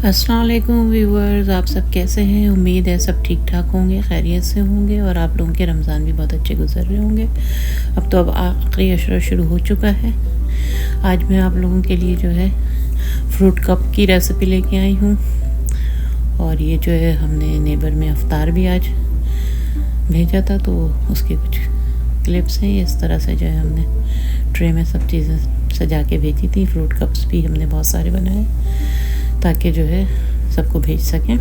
अस्सलाम वालेकुम व्यूअर्स, आप सब कैसे हैं? उम्मीद है सब ठीक ठाक होंगे, खैरियत से होंगे और आप लोगों के रमज़ान भी बहुत अच्छे गुजर रहे होंगे। अब आखिरी अशरा शुरू हो चुका है। आज मैं आप लोगों के लिए जो है फ्रूट कप की रेसिपी लेके आई हूँ। और ये जो है हमने नेबर में अफ्तार भी आज भेजा था, तो उसके कुछ क्लिप्स हैं। इस तरह से जो है हमने ट्रे में सब चीज़ें सजा के भेजी थी। फ्रूट कप्स भी हमने बहुत सारे बनाए ताकि जो है सबको भेज सकें।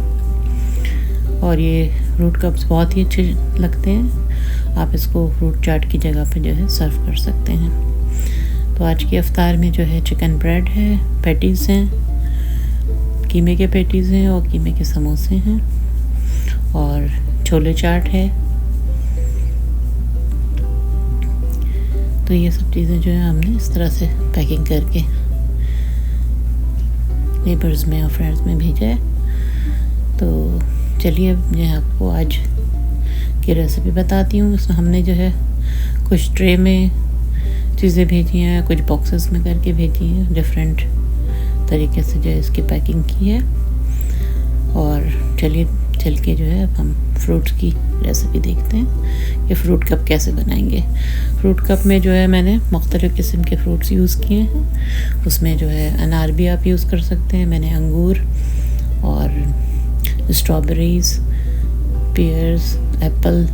और ये फ्रूट कप्स बहुत ही अच्छे लगते हैं। आप इसको फ्रूट चाट की जगह पे जो है सर्व कर सकते हैं। तो आज की अफ्तार में जो है चिकन ब्रेड है, पैटीज़ हैं, कीमे के पैटीज़ हैं और कीमे के समोसे हैं और छोले चाट है। तो ये सब चीज़ें जो है हमने इस तरह से पैकिंग करके नेबर्स में और फ्रेंड्स में भेजा है। तो चलिए मैं आपको आज की रेसिपी बताती हूँ। इसमें हमने जो है कुछ ट्रे में चीज़ें भेजी हैं, कुछ बॉक्सेस में करके भेजी हैं। डिफरेंट तरीके से जो है इसकी पैकिंग की है। और चलिए चल के जो है अब हम फ्रूट्स की रेसिपी देखते हैं कि फ्रूट कप कैसे बनाएंगे। फ्रूट कप में जो है मैंने मुख्तलिफ़ किस्म के फ्रूट्स यूज़ किए हैं। उसमें जो है अनार भी आप यूज़ कर सकते हैं। मैंने अंगूर और स्ट्रॉबेरीज़, पेयर्स, एप्पल,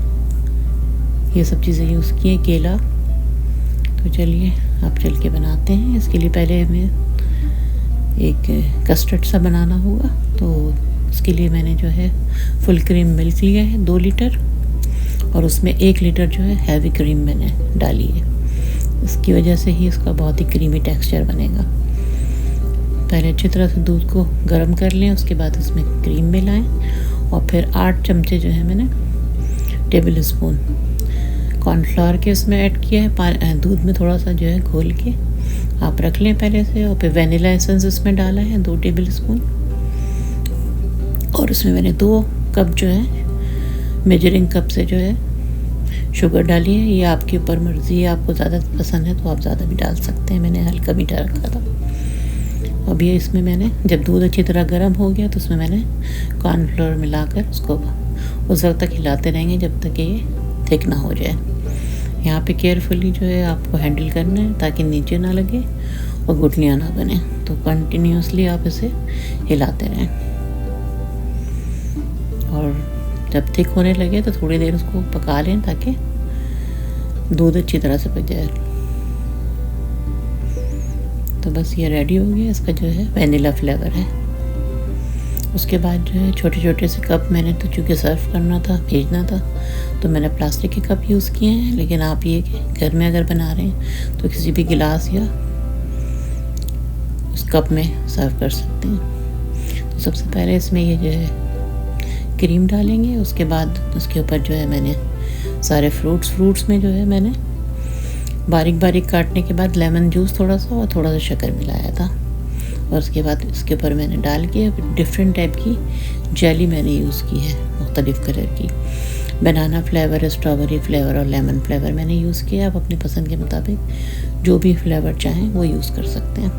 ये सब चीज़ें यूज़ की हैं, केला। तो चलिए आप चल के बनाते हैं। इसके लिए पहले हमें एक कस्टर्ड सा बनाना होगा। तो उसके लिए मैंने जो है फुल क्रीम मिल्क लिया है 2 लीटर और उसमें 1 लीटर जो है हैवी क्रीम मैंने डाली है। इसकी वजह से ही इसका बहुत ही क्रीमी टेक्सचर बनेगा। पहले अच्छी तरह से दूध को गर्म कर लें, उसके बाद उसमें क्रीम मिलाएं और फिर 8 चमचे जो है मैंने टेबल स्पून कॉर्नफ्लावर के इसमें ऐड किया है। दूध में थोड़ा सा जो है घोल के आप रख लें पहले से। और फिर वनीला एसेंस इसमें डाला है 2 टेबल स्पून। और उसमें मैंने 2 कप जो है मेजरिंग कप से जो है शुगर डाली है। ये आपके ऊपर मर्ज़ी है, आपको ज़्यादा पसंद है तो आप ज़्यादा भी डाल सकते हैं। मैंने हल्का मीठा रखा था। अब ये इसमें मैंने जब दूध अच्छी तरह गर्म हो गया तो उसमें मैंने कॉर्नफ्लोर मिलाकर उसको उस वक्त तक हिलाते रहेंगे जब तक ये थिक ना हो जाए। यहाँ पे केयरफुली जो है आपको हैंडल करना है ताकि नीचे ना लगे और गुठलियाँ ना बने। तो कंटिन्यूसली आप इसे हिलाते रहें और जब थिक होने लगे तो थोड़ी देर उसको पका लें ताकि दूध अच्छी तरह से पक जाए। तो बस ये रेडी हो गया। इसका जो है वनीला फ्लेवर है। उसके बाद जो है छोटे छोटे से कप मैंने तो चूँकि सर्व करना था, भेजना था, तो मैंने प्लास्टिक के कप यूज़ किए हैं। लेकिन आप ये घर में अगर बना रहे हैं तो किसी भी गिलास या उस कप में सर्व कर सकते हैं। तो सबसे पहले इसमें ये जो है क्रीम डालेंगे। उसके बाद उसके ऊपर जो है मैंने सारे फ्रूट्स में जो है मैंने बारीक बारीक काटने के बाद लेमन जूस थोड़ा सा और थोड़ा सा शक्कर मिलाया था। और उसके बाद इसके ऊपर मैंने डाल के डिफरेंट टाइप की जेली मैंने यूज़ की है, मुख्तलिफ़ कलर की। बनाना फ्लेवर, स्ट्रॉबेरी फ्लेवर और लेमन फ्लेवर मैंने यूज़ किया। आप अपनी पसंद के मुताबिक जो भी फ्लेवर चाहें वो यूज़ कर सकते हैं।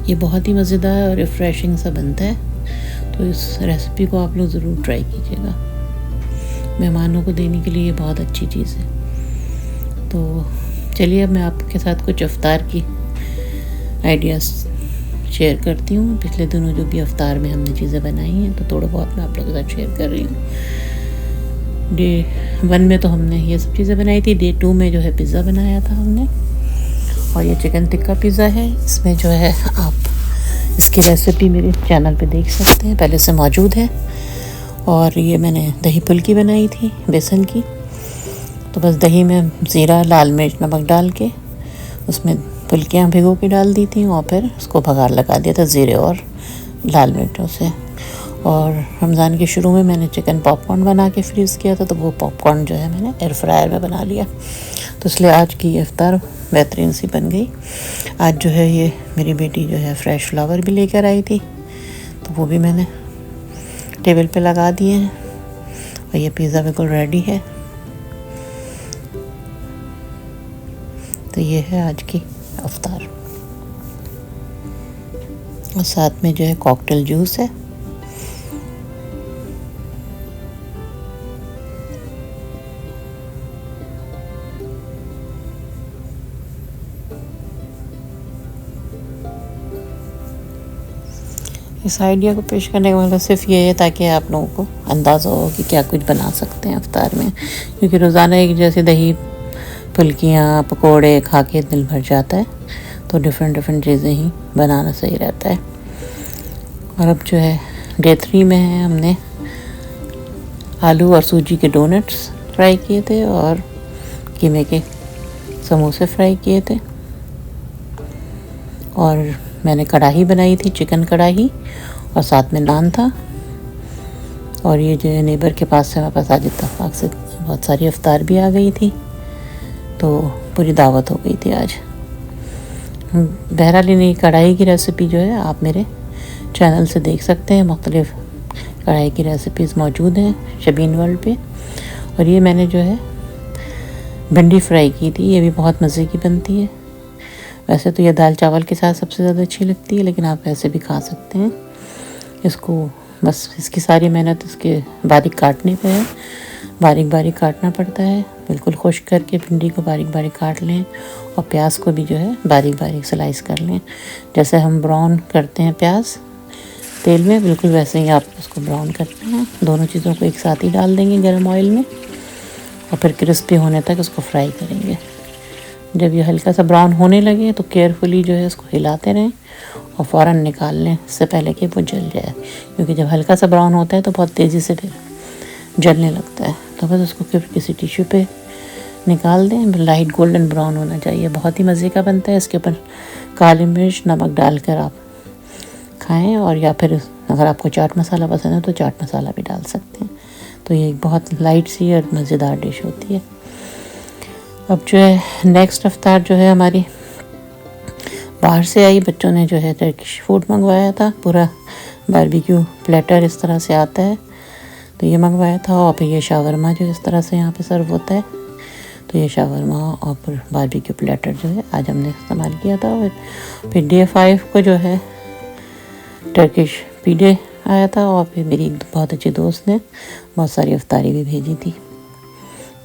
ये बहुत ही मज़ेदार और रिफ़्रेशिंग सा बनता है। तो इस रेसिपी को आप लोग ज़रूर ट्राई कीजिएगा। मेहमानों को देने के लिए ये बहुत अच्छी चीज़ है। तो चलिए अब मैं आपके साथ कुछ अफ्तार की आइडियाज़ शेयर करती हूँ। पिछले दिनों जो भी अफ्तार में हमने चीज़ें बनाई हैं तो थोड़ा बहुत मैं आप लोगों के साथ शेयर कर रही हूँ। डे 1 में तो हमने ये सब चीज़ें बनाई थी। डे 2 में जो है पिज़्ज़ा बनाया था हमने। और ये चिकन टिक्का पिज़्ज़ा है। इसमें जो है आप इसकी रेसिपी मेरे चैनल पे देख सकते हैं, पहले से मौजूद है। और ये मैंने दही फुल्की बनाई थी बेसन की। तो बस दही में ज़ीरा, लाल मिर्च, नमक डाल के उसमें फुल्कियाँ भिगो के डाल दी थी और फिर उसको भगार लगा दिया था ज़ीरे और लाल मिर्चों से। और रमज़ान के शुरू में मैंने चिकन पॉपकॉर्न बना के फ्रीज़ किया था। तो वो पॉपकॉर्न जो है मैंने एयर फ्रायर में बना लिया। तो इसलिए आज की इफ्तार बेहतरीन सी बन गई। आज जो है ये मेरी बेटी जो है फ्रेश फ्लावर भी लेकर आई थी, तो वो भी मैंने टेबल पे लगा दिए हैं। और ये पिज़्ज़ा बिल्कुल रेडी है। तो ये है आज की अफ्तार, और साथ में जो है कॉकटेल जूस है। इस आइडिया को पेश करने का मतलब सिर्फ ये है ताकि आप लोगों को अंदाज़ा हो कि क्या कुछ बना सकते हैं अफ्तार में, क्योंकि रोज़ाना एक जैसे दही फुल्कियाँ पकोड़े खा के दिल भर जाता है, तो डिफरेंट चीज़ें ही बनाना सही रहता है। और अब जो है डे 3 में है, हमने आलू और सूजी के डोनट्स फ्राई किए थे और कीमे के समोसे फ्राई किए थे, और मैंने कढ़ाई बनाई थी, चिकन कढ़ाई, और साथ में नान था। और ये जो है नेबर के पास से हमारे पास आज इत्तेफाक से बहुत सारी अफ्तार भी आ गई थी, तो पूरी दावत हो गई थी आज। बहरहाल नहीं, कढ़ाई की रेसिपी जो है आप मेरे चैनल से देख सकते हैं, मुख्तलिफ़ कढ़ाई की रेसिपीज़ मौजूद हैं शबीन वर्ल्ड पे। और ये मैंने जो है भिंडी फ्राई की थी, ये भी बहुत मज़े की बनती है। वैसे तो ये दाल चावल के साथ सबसे ज़्यादा अच्छी लगती है, लेकिन आप ऐसे भी खा सकते हैं इसको। बस इसकी सारी मेहनत इसके बारीक काटने पे है, बारीक काटना पड़ता है। बिल्कुल खुश्क करके भिंडी को बारीक काट लें, और प्याज को भी जो है बारीक स्लाइस कर लें। जैसे हम ब्राउन करते हैं प्याज तेल में, बिल्कुल वैसे ही आप उसको ब्राउन करते हैं। दोनों चीज़ों को एक साथ ही डाल देंगे गर्म ऑयल में, और फिर क्रिस्पी होने तक उसको फ्राई करेंगे। जब ये हल्का सा ब्राउन होने लगे तो केयरफुली जो है उसको हिलाते रहें और फ़ौरन निकाल लें, इससे पहले कि वो जल जाए, क्योंकि जब हल्का सा ब्राउन होता है तो बहुत तेज़ी से फिर जलने लगता है। तो बस उसको फिर किसी टिश्यू पे निकाल दें। लाइट गोल्डन ब्राउन होना चाहिए, बहुत ही मज़े का बनता है। इसके ऊपर काली मिर्च नमक डालकर आप खाएं, और या फिर अगर आपको चाट मसाला पसंद है तो चाट मसाला भी डाल सकते हैं। तो ये एक बहुत लाइट सी और मज़ेदार डिश होती है। अब जो है नेक्स्ट अफ्तार जो है हमारी बाहर से आई, बच्चों ने जो है टर्किश फूड मंगवाया था। पूरा बारबेक्यू प्लेटर इस तरह से आता है, तो ये मंगवाया था। और फिर ये शावरमा जो इस तरह से यहाँ पे सर्व होता है, तो ये शावरमा और फिर बारबेक्यू प्लेटर जो है आज हमने इस्तेमाल किया था। और फिर डे 5 को जो है टर्किश पीडे आया था, और फिर मेरी एक बहुत अच्छी दोस्त ने बहुत सारी अफ्तारी भी भेजी थी।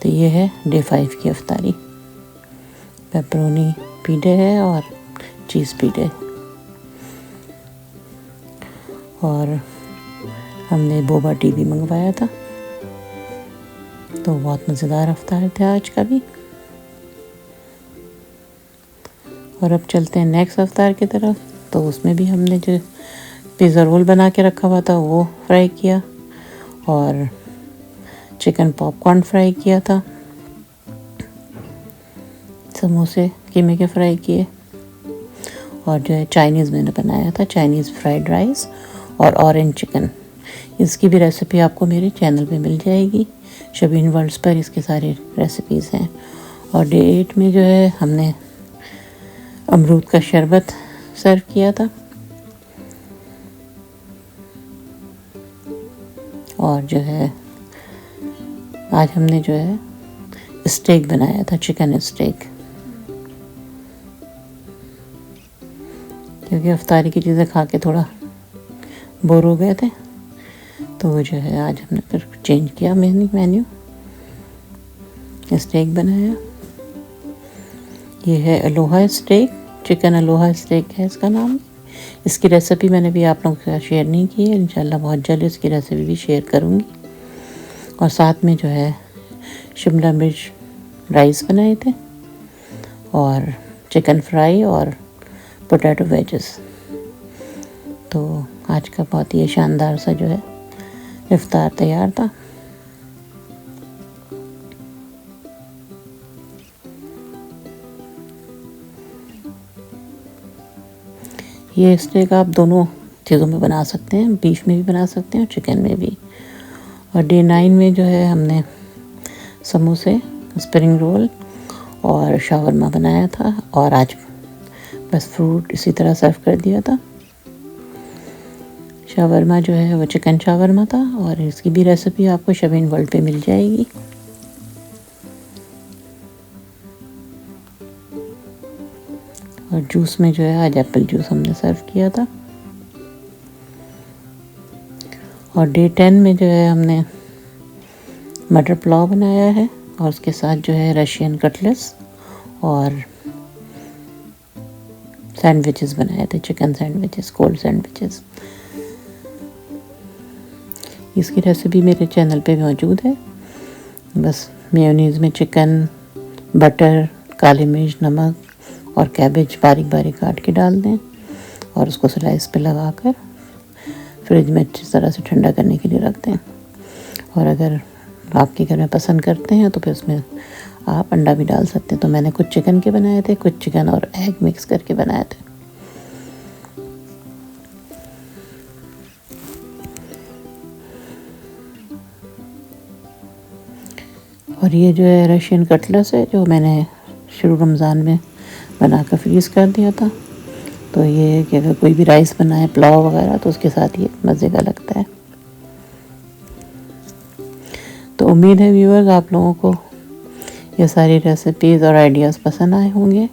तो ये है डे 5 की अफ्तारी। पेपरोनी पीडे है और चीज़ पीडे, और हमने बोबा टी भी मंगवाया था। तो बहुत मज़ेदार अफ्तार थे आज का भी। और अब चलते हैं नेक्स्ट अफ्तार की तरफ। तो उसमें भी हमने जो पिज़्ज़ा रोल बना के रखा हुआ था वो फ्राई किया, और चिकन पॉपकॉर्न फ्राई किया था, समोसे कीमे के फ्राई किए, और जो है चाइनीज़ मैंने बनाया था, चाइनीज़ फ्राइड राइस और ऑरेंज चिकन। इसकी भी रेसिपी आपको मेरे चैनल पे मिल जाएगी, शबीन वर्ल्ड्स पर इसके सारे रेसिपीज़ हैं। और डे 8 में जो है हमने अमरूद का शरबत सर्व किया था, और जो है आज हमने जो है स्टेक बनाया था, चिकन स्टेक। क्योंकि अफ्तारी की चीज़ें खा के थोड़ा बोर हो गए थे, तो वो जो है आज हमने फिर चेंज किया मेन्यू, स्टेक बनाया। ये है aloha steak, chicken aloha steak है इसका नाम। इसकी रेसिपी मैंने भी आप लोगों के साथ शेयर नहीं की है, इंशाल्लाह बहुत जल्द इसकी रेसिपी भी शेयर करूँगी। और साथ में जो है शिमला मिर्च राइस बनाए थे, और चिकन फ्राई और पोटैटो वेजेस। तो आज का बहुत ही शानदार सा जो है इफ्तार तैयार था। ये स्टेक आप दोनों चीज़ों में बना सकते हैं, बीफ में भी बना सकते हैं और चिकन में भी। और डे 9 में जो है हमने समोसे, स्प्रिंग रोल और शावरमा बनाया था, और आज बस फ्रूट इसी तरह सर्व कर दिया था। शावरमा जो है वो चिकन शावरमा था, और इसकी भी रेसिपी आपको शबीन वर्ल्ड पे मिल जाएगी। और जूस में जो है आज एप्पल जूस हमने सर्व किया था। और डे 10 में जो है हमने मटर पुलाव बनाया है, और उसके साथ जो है रशियन कटलेट्स और सैंडविचेस बनाए थे, चिकन सैंडविचेस, कोल्ड सैंडविचेस। इसकी रेसिपी मेरे चैनल पे मौजूद है। बस मेयोनीज़ में चिकन, बटर, काली मिर्च, नमक और कैबेज बारीक बारीक काट के डाल दें, और उसको स्लाइस पे लगाकर फ्रिज में अच्छी तरह से ठंडा करने के लिए रख दें। और अगर आपके घर में पसंद करते हैं तो फिर उसमें आप अंडा भी डाल सकते हैं। तो मैंने कुछ चिकन के बनाए थे, कुछ चिकन और एग मिक्स करके बनाए थे। और ये जो है रशियन कटलेट्स है, जो मैंने शुरू रमज़ान में बना कर फ्रीज़ कर दिया था। तो ये कि अगर कोई भी राइस बनाए, पुलाव वगैरह, तो उसके साथ ये मज़े का लगता है। तो उम्मीद है व्यूअर्स आप लोगों को ये सारी रेसिपीज़ और आइडियाज़ पसंद आए होंगे।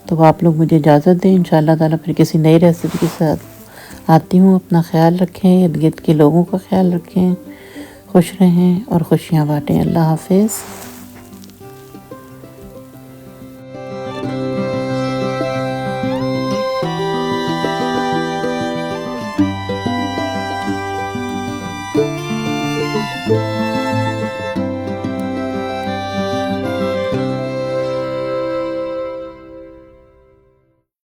तो आप लोग मुझे इजाज़त दें, इंशाल्लाह ताला फिर किसी नई रेसिपी के साथ आती हूँ। अपना ख्याल रखें, इर्द गिर्द के लोगों का ख्याल रखें, खुश रहें और खुशियाँ बाँटें। अल्लाह हाफ़िज़।